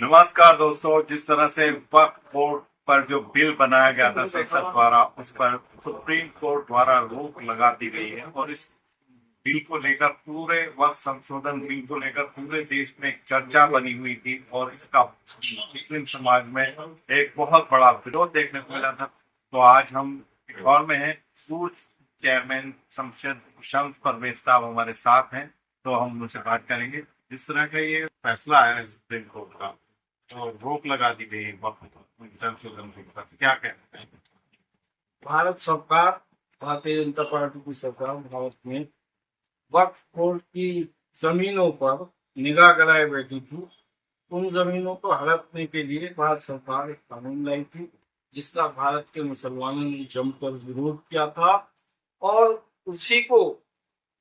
नमस्कार दोस्तों। जिस तरह से वक्फ बोर्ड पर जो बिल बनाया गया था संसद द्वारा, उस पर सुप्रीम कोर्ट द्वारा रोक लगा दी गई है और इस बिल को लेकर पूरे वक्फ संशोधन बिल को लेकर पूरे देश में एक चर्चा बनी हुई थी और इसका मुस्लिम समाज में एक बहुत बड़ा विरोध देखने को मिला था। तो आज हम इंदौर में हैं। पूर्व चेयरमैन संसद शम्स परवेज साहब हमारे साथ हैं, तो हम उनसे बात करेंगे। जिस तरह का ये फैसला आया है सुप्रीम कोर्ट का, तो रोक लगा दी गई वक्फ संशोधन बिल पर, क्या कहते हैं? भारत सरकार, भारतीय जनता पार्टी की सरकार भारत में वक्फ बोर्ड की जमीनों पर निगाह गड़ाए बैठी थी। उन जमीनों को हड़पने के लिए भारत सरकार एक कानून लाई थी, जिसका भारत के मुसलमानों ने जमकर विरोध किया था और उसी को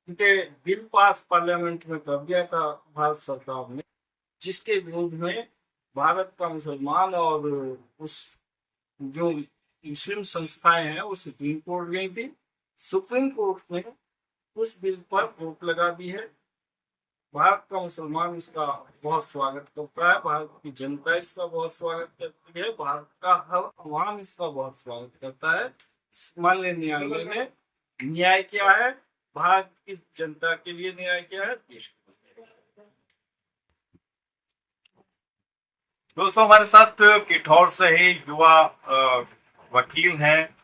उनके बिल पास पार्लियामेंट में कर दिया था भारत सरकार ने, जिसके विरोध में भारत का मुसलमान और उस जो मुस्लिम संस्थाएं हैं वो सुप्रीम कोर्ट गई थी। सुप्रीम कोर्ट ने उस बिल पर रोक लगा दी है। भारत का मुसलमान इसका बहुत स्वागत करता है, भारत की जनता इसका बहुत स्वागत करती है, भारत का हर अवाम इसका बहुत स्वागत करता है। माननीय न्यायालय ने न्याय किया है, भारत की जनता के लिए न्याय किया है, देश के लिए। दोस्तों, हमारे साथ किठौर से ही युवा वकील हैं,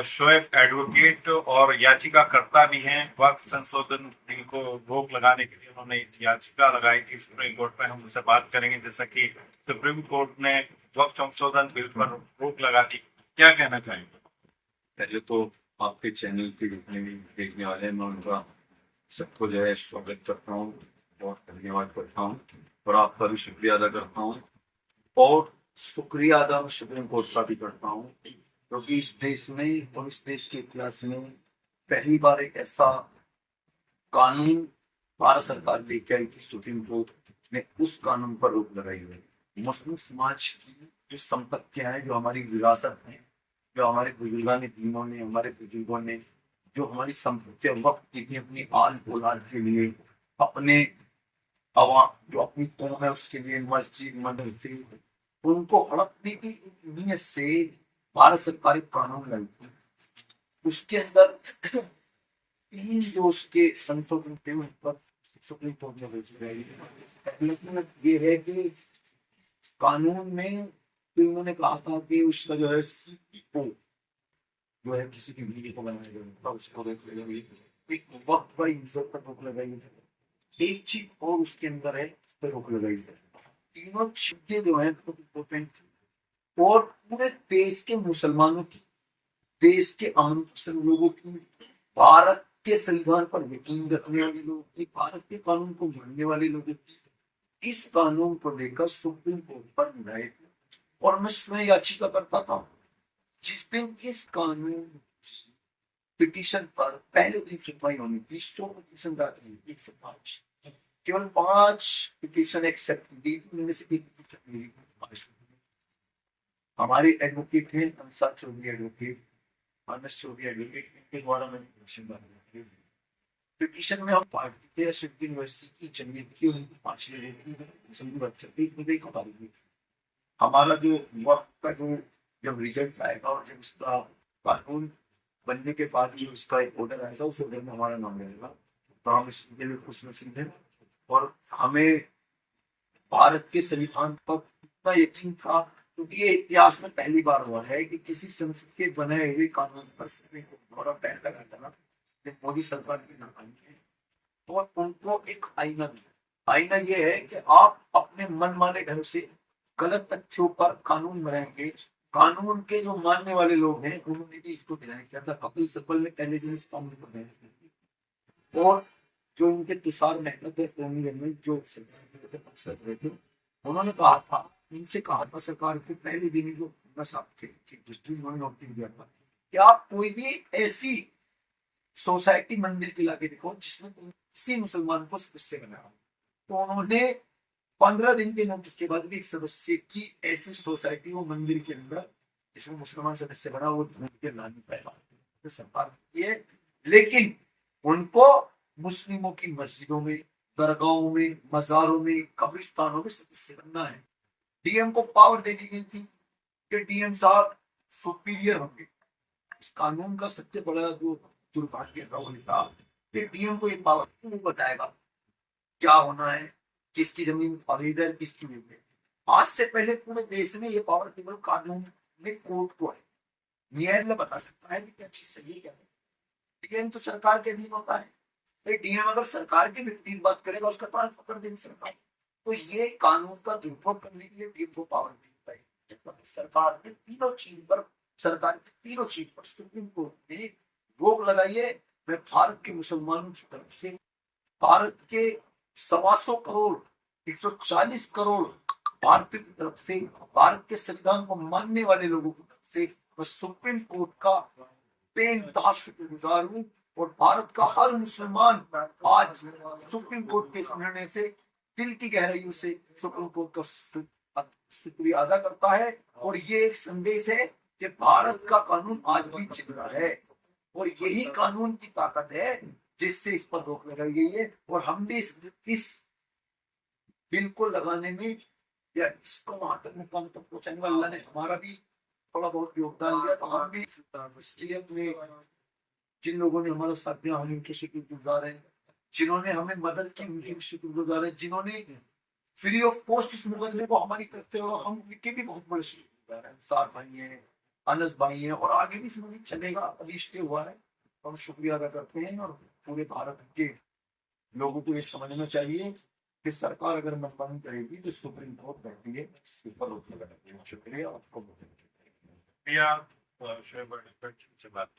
शोएब एडवोकेट और याचिकाकर्ता भी हैं। वक्फ संशोधन बिल को रोक लगाने के लिए उन्होंने एक याचिका लगाई थी सुप्रीम कोर्ट में। हम उनसे बात करेंगे। जैसा कि सुप्रीम कोर्ट ने वक्फ संशोधन बिल पर रोक लगा दी, क्या कहना चाहेंगे? पहले तो आपके चैनल के जितने भी देखने वाले हैं, मैं उनका सबको जो है स्वागत करता हूँ, बहुत धन्यवाद करता हूँ और आपका भी शुक्रिया अदा करता हूँ और शुक्रिया अदा मैं सुप्रीम कोर्ट का भी करता हूँ, क्योंकि इस देश में और इस देश के इतिहास में पहली बार एक ऐसा कानून भारत सरकार लेके आई थी। सुप्रीम कोर्ट ने उस कानून पर रोक लगाई है। मुस्लिम समाज की जो संपत्तियां हैं, जो हमारी विरासत है, जो हमारे बुजुर्गों ने दीनों ने हमारे बुजुर्गों ने जो हमारी संपत्तियां वक्त की थी अपनी आल औलाद के लिए, अपने आवाम जो अपनी कौम है उसके लिए, मस्जिद मदरसे, उनको हड़पने की नीयत से भारत सरकार एक कानून लाई थी। उसके अंदर तीन जो उसके संशोधन थे उन पर सुप्रीम कोर्ट ने रोक लगाई है। ये है कि कानून में तो उन्होंने कहा था कि उसका जो है जो है किसी की बीवी को बनाया गया उसको रोक लगाई, एक वक्त का इज्जत पर रोक लगाई है। एक चीज और उसके अंदर है, उस पर रोक लगाई है। तीनों चीजें जो है बहुत इम्पोर्टेंट और पूरे देश के मुसलमानों की, देश के आम लोगों की, भारत के संविधान पर यकीन रखने वाले लोग, भारत के कानून को मानने वाले लोग इस कानून को लेकर सुप्रीम कोर्ट पर गए और मैं स्वयं याचिका करता था। जिस दिन इस कानून पिटीशन पर पहले दिन सुनवाई होनी थी, 100 पिटीशन दाखिल हुई, 105, केवल 5 पिटीशन एक्सेप्ट की, उनमें से एक पिटीशन मेरी। हमारे एडवोकेट हैं अंसार चौधरी एडवोकेट, अनस चौधरी एडवोकेट, इनके द्वारा मैंने पिटीशन दाखिल की। पिटीशन में हम पार्टी के सिटी यूनिवर्सिटी की जमीयत की उनकी 5 लोगों की हमारा जो वक्त का जो जब रिजल्ट आएगा और जब इसका कानून बनने के बाद जो इसका एक ऑर्डर आएगा, उस ऑर्डर में हमारा नाम रहेगा, तो हम इसके लिए खुश नसीब हैं। और हमें भारत के संविधान पर इतना यकीन था, क्योंकि ये इतिहास में पहली बार हुआ है कि किसी संसद के बनाए हुए कानून पर द्वारा बैन लगा था। मोदी सरकार की नाकामी है और उनको एक आईना ये है कि आप अपने मनमाने ढंग से गलत तथ्यों पर कानून बनाएंगे। कानून के जो मानने वाले लोग हैं उन्होंने भी इसको डिजाइन किया था। कपिल सिब्बल ने पहले दिन इस कानून को बहस की और जो इनके तुषार मेहता थे जो रहे थे, उन्होंने कहा था, इनसे कहा था सरकार को पहले दिन जो दिया था कि आप कोई भी ऐसी सोसाइटी मंदिर की लाके दिखाओ जिसमें किसी मुसलमान को सदस्य बनाया। तो उन्होंने 15 दिन के नोटिस के बाद भी एक सदस्य की ऐसी सोसाइटी वो मंदिर के अंदर जिसमें मुसलमान सदस्य बना वो लाने पाया सरकार की है। लेकिन उनको मुस्लिमों की मस्जिदों में, दरगाहों में, मजारों में, कब्रिस्तानों में सदस्य बनना है। डीएम को पावर दे दी गई थी कि डीएम साहब सुपीरियर होंगे। इस कानून का सबसे बड़ा जो दुर्भाग्य था वो था कि डीएम को ये पावर नहीं बताएगा क्या होना है, किसकी जमीन अवैध है, किसकी नहीं है। आज से पहले पूरे देश में ये पावर केवल कानून में कोर्ट को है। न्यायालय बता सकता है कि क्या चीज सही है क्या नहीं। डीएम तो सरकार के अधीन होता है। डीएम अगर सरकार के विपरीत बात करेगा उसका ट्रांसफर कर देगी सरकार। तो ये कानून का दुरुपयोग करने के लिए डीएम को पावर दी है। मतलब सरकार के तीनों चीज पर सुप्रीम कोर्ट ने रोक लगाई है। मैं भारत के मुसलमानों की तरफ से, भारत के 125 करोड़ 140 करोड़ भारतीय की तरफ से, भारत के संविधान को मानने वाले लोगों की तरफ से मैं सुप्रीम कोर्ट का बेइंतहा शुक्रगुजार हूँ। और भारत का हर मुसलमान आज सुप्रीम कोर्ट के निर्णय से दिल की गहराइयों से सुप्रीम कोर्ट का शुक्रिया अदा करता है। और ये एक संदेश है कि भारत का कानून आज भी जिंदा है और यही कानून की ताकत है जिससे इस पर रोक लगाई गई है। और हम भी इस बिल को लगाने में या इसको वहां तक मुकाम तक पहुंचाने में अल्लाह ने हमारा भी थोड़ा बहुत योगदान दिया। तो हम भी इसके लिए अपने जिन लोगों ने हमारा साथ दिया हम उनके शुक्रगुजार हैं, जिन्होंने हमें मदद की उनके भी शुक्रगुजार हैं, जिन्होंने फ्री ऑफ कॉस्ट इस मुकदमे को हमारी तरफ से हम उनके भी बहुत बड़े शुक्रगुजार हैं। सार भाई हैं, अनस भाई हैं और आगे भी इसमें चलेगा। अभी स्टे हुआ है, हम शुक्रिया अदा करते हैं। और पूरे भारत के लोगों को ये समझना चाहिए कि सरकार अगर मनमानी करेगी तो सुप्रीम कोर्ट बैठती है ऊपर रोक लगाती है। शुक्रिया आपको। शुक्रिया शोएब अख्तर से बात